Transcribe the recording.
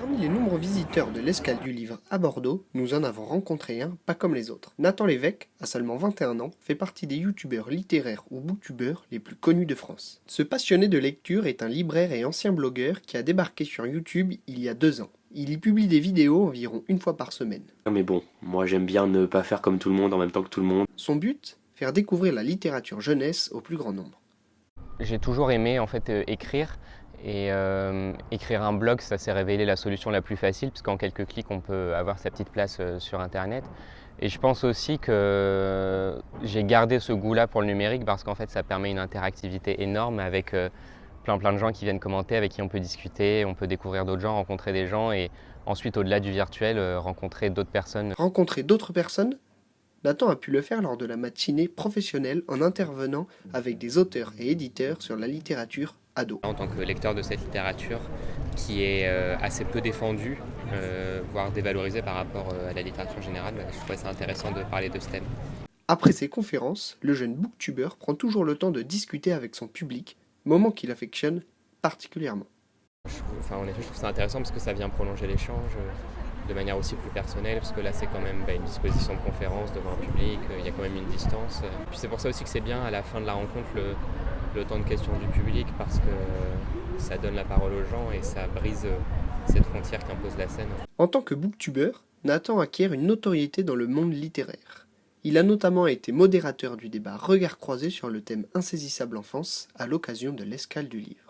Parmi les nombreux visiteurs de l'Escale du Livre à Bordeaux, nous en avons rencontré un pas comme les autres. Nathan Lévesque, à seulement 21 ans, fait partie des youtubeurs littéraires ou booktubeurs les plus connus de France. Ce passionné de lecture est un libraire et ancien blogueur qui a débarqué sur YouTube il y a 2 ans. Il y publie des vidéos environ une fois par semaine. Mais bon, moi j'aime bien ne pas faire comme tout le monde en même temps que tout le monde. Son but, faire découvrir la littérature jeunesse au plus grand nombre. J'ai toujours aimé écrire et écrire un blog, ça s'est révélé la solution la plus facile puisqu'en quelques clics on peut avoir sa petite place sur internet. Et je pense aussi que j'ai gardé ce goût-là pour le numérique parce qu'en fait ça permet une interactivité énorme avec plein de gens qui viennent commenter, avec qui on peut discuter, on peut découvrir d'autres gens, rencontrer des gens et ensuite au-delà du virtuel rencontrer d'autres personnes. Rencontrer d'autres personnes? Nathan a pu le faire lors de la matinée professionnelle en intervenant avec des auteurs et éditeurs sur la littérature ado. En tant que lecteur de cette littérature qui est assez peu défendue, voire dévalorisée par rapport à la littérature générale, je trouvais ça intéressant de parler de ce thème. Après ses conférences, le jeune booktuber prend toujours le temps de discuter avec son public, moment qu'il affectionne particulièrement. Honnêtement, je trouve ça intéressant parce que ça vient prolonger l'échange de manière aussi plus personnelle, parce que là c'est quand même une disposition de conférence devant un public, il y a quand même une distance. Puis c'est pour ça aussi que c'est bien à la fin de la rencontre le temps de question du public, parce que ça donne la parole aux gens et ça brise cette frontière qu'impose la scène. En tant que booktuber, Nathan acquiert une notoriété dans le monde littéraire. Il a notamment été modérateur du débat Regards croisés sur le thème Insaisissable enfance à l'occasion de l'Escale du Livre.